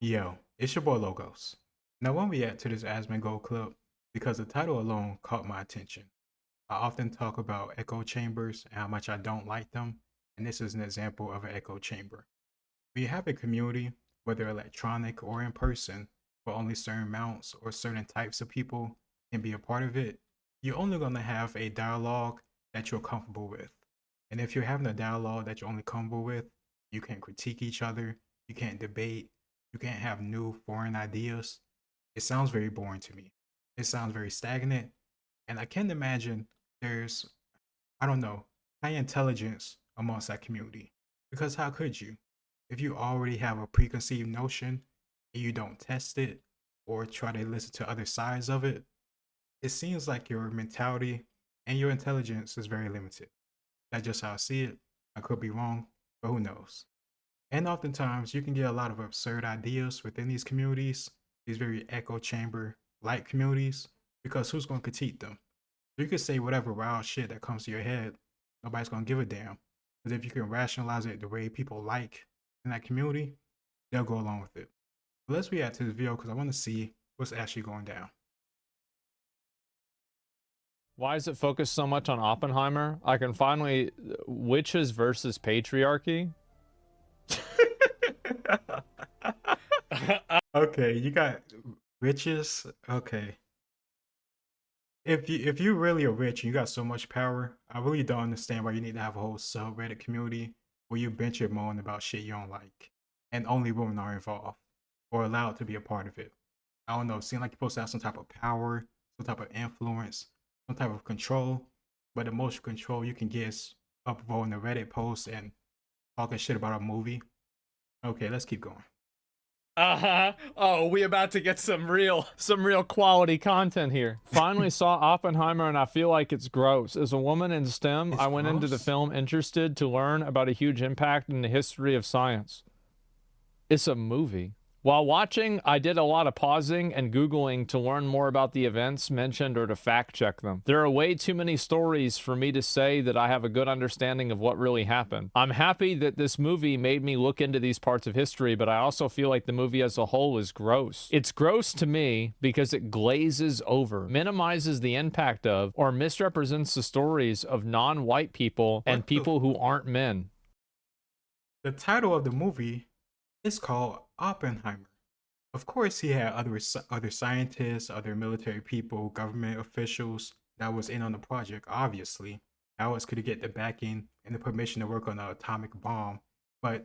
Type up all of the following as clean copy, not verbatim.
Yo, it's your boy Logos. Now, when we react to this Asmon Gold clip, because the title alone caught my attention. I often talk about echo chambers and how much I don't like them, and this is an example of an echo chamber. When you have a community, whether electronic or in person, where only certain amounts or certain types of people can be a part of it, you're only going to have a dialogue that you're comfortable with. And if you're having a dialogue that you're only comfortable with, you can't critique each other, you can't debate, you can't have new foreign ideas. It sounds very boring to me. It sounds very stagnant. And I can't imagine there's, I don't know, high intelligence amongst that community. Because how could you? If you already have a preconceived notion and you don't test it or try to listen to other sides of it, it seems like your mentality and your intelligence is very limited. That's just how I see it. I could be wrong, but who knows? And oftentimes, you can get a lot of absurd ideas within these communities, these very echo chamber like communities, because who's going to critique them? You could say whatever wild shit that comes to your head. Nobody's going to give a damn. Because if you can rationalize it the way people like in that community, they'll go along with it. But let's react to this video because I want to see what's actually going down. Why is it focused so much on Oppenheimer? I can finally witches versus patriarchy. Okay, you got riches. Okay. If you really are rich and you got so much power, I really don't understand why you need to have a whole subreddit community where you bench your moan about shit you don't like, and only women are involved or allowed to be a part of it. I don't know. It seems like you're supposed to have some type of power, some type of influence, some type of control. But the most control you can get is upvoting a Reddit post and talking shit about a movie. Okay, let's keep going. Uh-huh. Oh, we about to get some real quality content here. Finally saw Oppenheimer and I feel like it's gross. As a woman in STEM, It's I went into the gross. film interested to learn about a huge impact in the history of science. It's a movie. While watching, I did a lot of pausing and Googling to learn more about the events mentioned or to fact check them. There are way too many stories for me to say that I have a good understanding of what really happened. I'm happy that this movie made me look into these parts of history, but I also feel like the movie as a whole is gross. It's gross to me because it glazes over, minimizes the impact of, or misrepresents the stories of non-white people and What the? people who aren't men. The title of the movie is called Oppenheimer. Of course, he had other scientists, other military people, government officials that was in on the project. Obviously, how else could he get the backing and the permission to work on an atomic bomb? But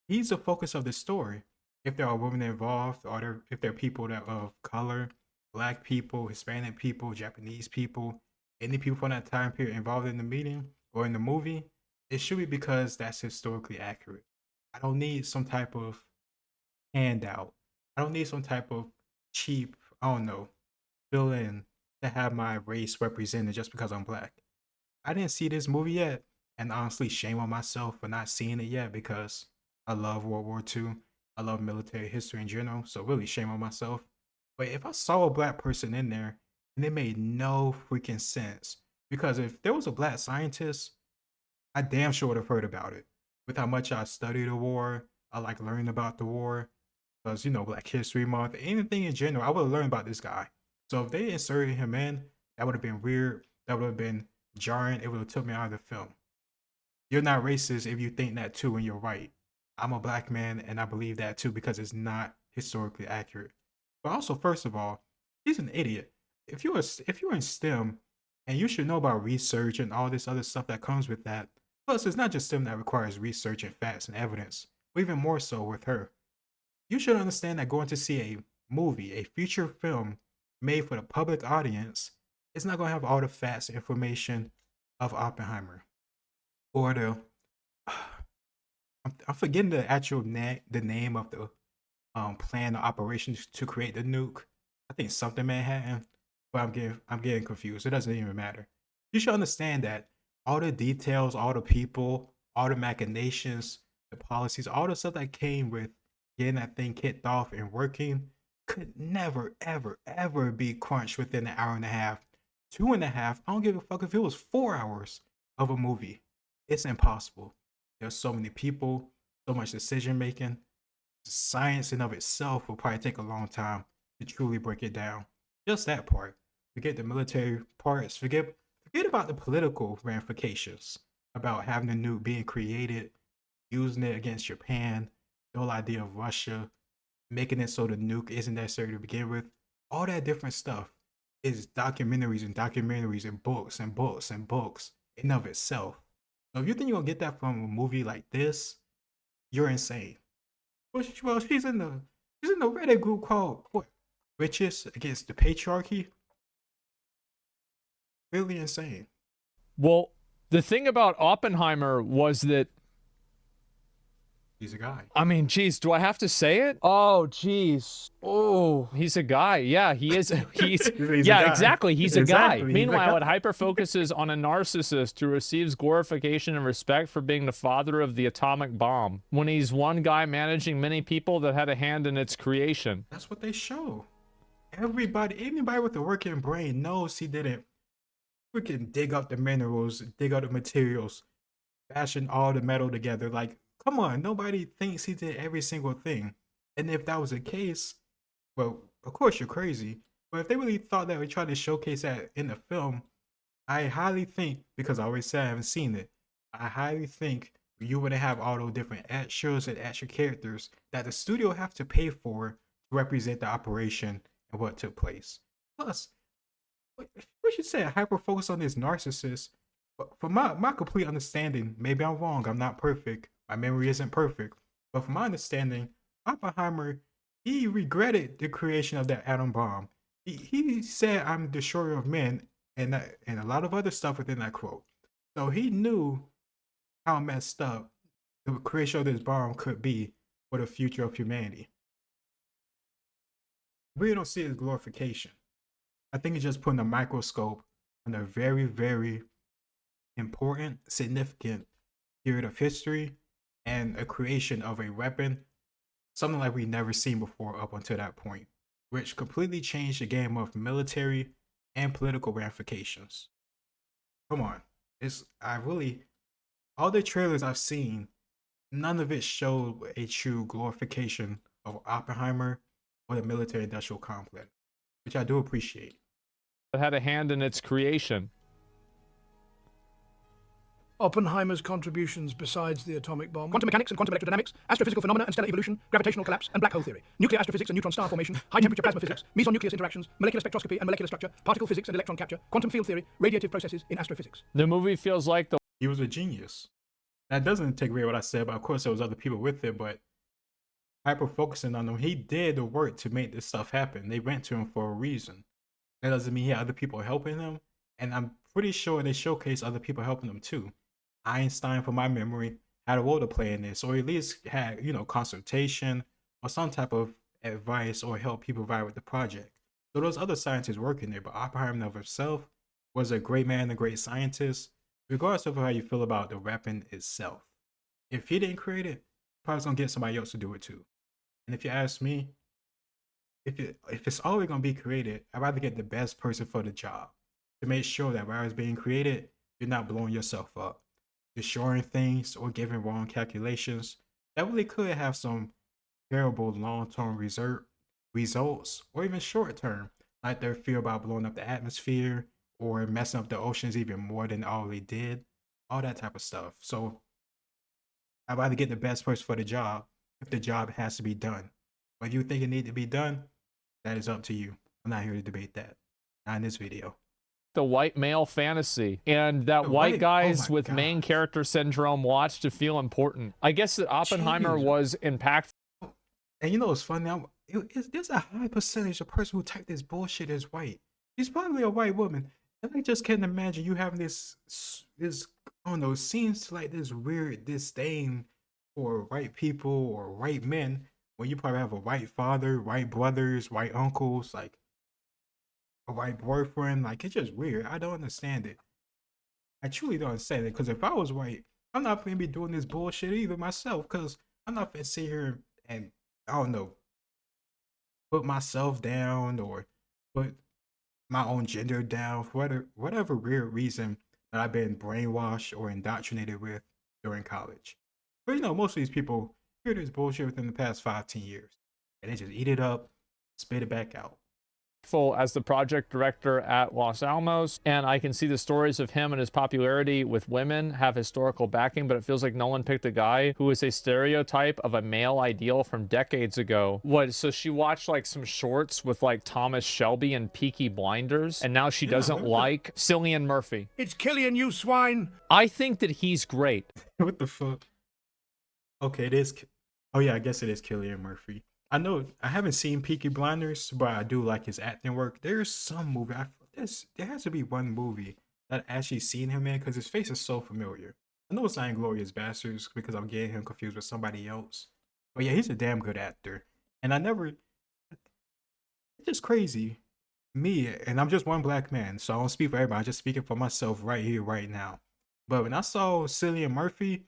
he's the focus of the story. If there are women involved, or if there are people that are of color, black people, Hispanic people, Japanese people, any people from that time period involved in the meeting or in the movie, it should be because that's historically accurate. I don't need some type of handout. I don't need some type of cheap, I don't know, fill in to have my race represented just because I'm black. I didn't see this movie yet, and honestly, shame on myself for not seeing it yet because I love World War II. I love military history in general, so really shame on myself. But if I saw a black person in there and it made no freaking sense, because if there was a black scientist, I damn sure would have heard about it. With how much I study the war, I like learning about the war, because Black History Month, anything in general, I would have learned about this guy. So if they inserted him in, that would have been weird. That would have been jarring. It would have took me out of the film. You're not racist if you think that too, and you're right. I'm a black man, and I believe that too because it's not historically accurate. But also, first of all, he's an idiot. If you're in STEM, and you should know about research and all this other stuff that comes with that. Plus, it's not just STEM that requires research and facts and evidence, but even more so with her. You should understand that going to see a movie, a feature film made for the public audience, it's not going to have all the facts and information of Oppenheimer or the. I'm forgetting the actual the name of the plan or operations to create the nuke. I think something Manhattan, but I'm getting confused. It doesn't even matter. You should understand that all the details, all the people, all the machinations, the policies, all the stuff that came with getting that thing kicked off and working could never, ever, ever be crunched within an hour and a half, 2.5. I don't give a fuck if it was 4 hours of a movie. It's impossible. There's so many people, so much decision making. science in of itself will probably take a long time to truly break it down. Just that part. Forget the military parts. Forget about the political ramifications about having a nuke being created, using it against Japan, the whole idea of Russia, making it so the nuke isn't necessary to begin with. All that different stuff is documentaries and documentaries and books and books and books in of itself. So if you think you're gonna get that from a movie like this, you're insane. Well, she's in the Reddit group called what? Witches Against the Patriarchy. Really insane. Well, the thing about Oppenheimer was that, He's a guy. I mean, geez, do I have to say it? Oh, geez. Oh, he's a guy. Yeah, he is. He's yeah, exactly. He's a guy. Meanwhile, it hyper focuses on a narcissist who receives glorification and respect for being the father of the atomic bomb, when he's one guy managing many people that had a hand in its creation. That's what they show. Anybody with a working brain knows he didn't freaking dig up the minerals, dig up the materials, fashion all the metal together. Like, come on, nobody thinks he did every single thing. And if that was the case, well, of course you're crazy. But if they really thought that we tried to showcase that in the film, I highly think, because I always said I haven't seen it, I highly think you wouldn't have all those different extras and extra characters that the studio have to pay for to represent the operation and what took place. Plus, we should say hyper focus on this narcissist. But for my complete understanding, maybe I'm wrong, I'm not perfect, my memory isn't perfect, but from my understanding, Oppenheimer, he regretted the creation of that atom bomb. He said, "I'm the destroyer of men," and a lot of other stuff within that quote. So he knew how messed up the creation of this bomb could be for the future of humanity. We don't see his glorification. I think it's just putting a microscope on a very, very important, significant period of history and a creation of a weapon, something like we've never seen before up until that point, which completely changed the game of military and political ramifications. Come on. All the trailers I've seen, none of it showed a true glorification of Oppenheimer or the military industrial complex, which I do appreciate. That had a hand in its creation. Oppenheimer's contributions besides the atomic bomb: quantum mechanics and quantum electrodynamics, astrophysical phenomena and stellar evolution, gravitational collapse and black hole theory, nuclear astrophysics and neutron star formation, high-temperature plasma physics, meson-nucleus interactions, molecular spectroscopy and molecular structure, particle physics and electron capture, quantum field theory, radiative processes in astrophysics. The movie feels like the He was a genius. That doesn't take away what I said, but of course there was other people with it, but hyper focusing on him, he did the work to make this stuff happen. They went to him for a reason. That doesn't mean he had other people helping him, and I'm pretty sure they showcase other people helping him too. Einstein, from my memory, had a role to play in this, or at least had, consultation or some type of advice or help people provide with the project. So those other scientists working there, but Oppenheimer of himself was a great man, a great scientist, regardless of how you feel about the weapon itself. If he didn't create it, probably gonna get somebody else to do it too. And if you ask me, if it's always gonna be created, I'd rather get the best person for the job to make sure that while it's being created, you're not blowing yourself up, destroying things, or giving wrong calculations that really could have some terrible long-term results, or even short-term, like their fear about blowing up the atmosphere or messing up the oceans even more than all they did, all that type of stuff. So I'd rather get the best person for the job if the job has to be done. Whether you think it needs to be done, that is up to you. I'm not here to debate that. Not in this video. white male fantasy, and that white guys my with main gosh. character syndrome watch to feel important. I guess that Oppenheimer Jeez. was impactful. And you know what's funny? There's a high percentage of person who type this bullshit as white. She's probably a white woman. And I just can't imagine you having this I don't know, seems like this weird disdain for white people or white men when you probably have a white father, white brothers, white uncles, like a white boyfriend. Like, it's just weird. I don't understand it. I truly don't understand it. Because if I was white, I'm not going to be doing this bullshit either myself. Because I'm not going to sit here and, I don't know, put myself down or put my own gender down for whatever weird reason that I've been brainwashed or indoctrinated with during college. But most of these people, hear this bullshit within the past 5-10 years, and they just eat it up, spit it back out. As the project director at Los Alamos, and I can see the stories of him and his popularity with women have historical backing, but it feels like Nolan picked a guy who is a stereotype of a male ideal from decades ago. What, so she watched like some shorts with like Thomas Shelby and Peaky Blinders, and now she doesn't like Cillian Murphy. It's Killian, you swine! I think that he's great. What the fuck? Okay, it is. Oh yeah, I guess it is Cillian Murphy. I know I haven't seen Peaky Blinders, but I do like his acting work. There's some movie. There has to be one movie that I actually seen him in because his face is so familiar. I know it's not Inglourious Basterds because I'm getting him confused with somebody else. But yeah, he's a damn good actor. And I never. It's just crazy. Me, and I'm just one black man, so I don't speak for everybody. I'm just speaking for myself right here, right now. But when I saw Cillian Murphy,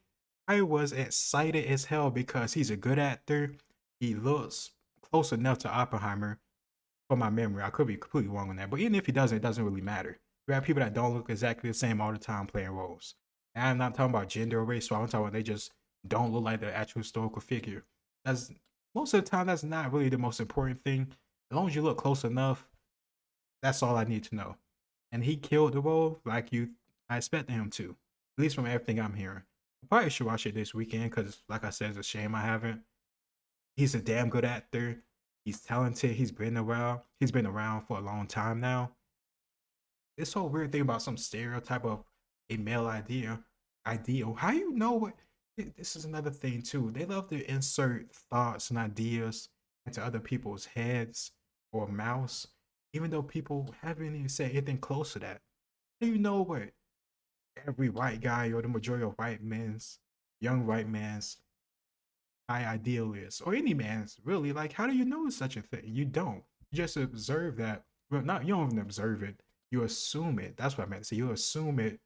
I was excited as hell because he's a good actor. He looks close enough to Oppenheimer for my memory. I could be completely wrong on that. But even if he doesn't, it doesn't really matter. We have people that don't look exactly the same all the time playing roles. And I'm not talking about gender or race, so I'm talking about they just don't look like the actual historical figure. That's most of the time that's not really the most important thing. As long as you look close enough, that's all I need to know. And he killed the role like I expected him to. At least from everything I'm hearing. I probably should watch it this weekend because, like I said, it's a shame I haven't. He's a damn good actor. He's talented. He's been around. He's been around for a long time now. This whole weird thing about some stereotype of a male ideal. How you know what? This is another thing too. They love to insert thoughts and ideas into other people's heads or mouths, even though people haven't even said anything close to that. How do you know what every white guy or the majority of young white man's high ideal is, or any man's really? Like, how do you know such a thing? You don't. You just observe that. Well, not you don't even observe it. You assume it. That's what I meant to say. You assume it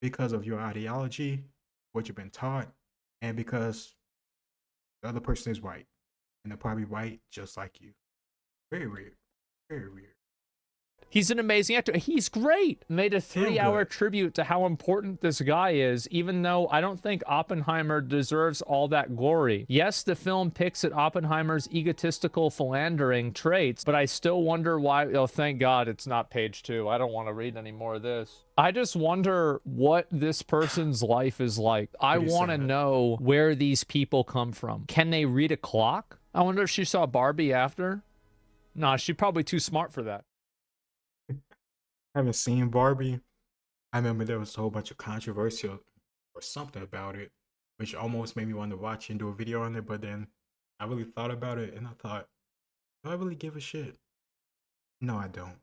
because of your ideology, what you've been taught, and because the other person is white, and they're probably white just like you. Very weird. Very weird. He's an amazing actor. He's great. Made a 3-hour tribute to how important this guy is, even though I don't think Oppenheimer deserves all that glory. Yes, the film picks at Oppenheimer's egotistical philandering traits, but I still wonder why. Oh, thank God it's not page 2. I don't want to read any more of this. I just wonder what this person's life is like. I want to know where these people come from. Can they read a clock? I wonder if she saw Barbie after. Nah, she's probably too smart for that. Haven't seen Barbie. I remember there was a whole bunch of controversy or something about it, which almost made me want to watch and do a video on it. But then I really thought about it and I thought, do I really give a shit? No, I don't.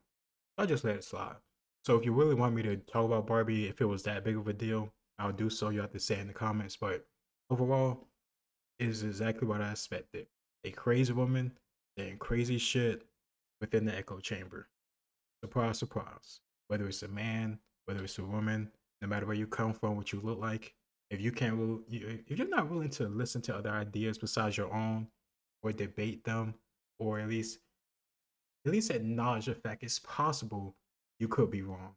I just let it slide. So if you really want me to talk about Barbie, if it was that big of a deal, I'll do so. You have to say it in the comments. But overall, it is exactly what I expected. A crazy woman saying crazy shit within the echo chamber. Surprise, surprise. Whether it's a man, whether it's a woman, no matter where you come from, what you look like, if you're not willing to listen to other ideas besides your own, or debate them, or at least acknowledge the fact it's possible you could be wrong,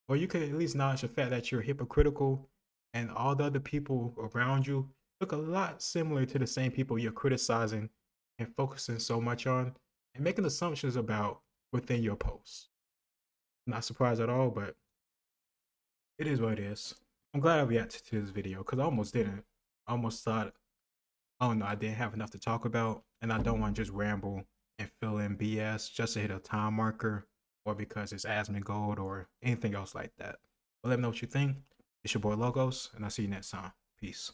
or you could at least acknowledge the fact that you're hypocritical, and all the other people around you look a lot similar to the same people you're criticizing and focusing so much on, and making assumptions about within your posts. Not surprised at all, but it is what it is. I'm glad I reacted to this video because I almost didn't. I almost thought, oh no, I didn't have enough to talk about, and I don't want to just ramble and fill in BS just to hit a time marker or because it's Asmon Gold or anything else like that. But let me know what you think. It's your boy Logos, and I'll see you next time. Peace.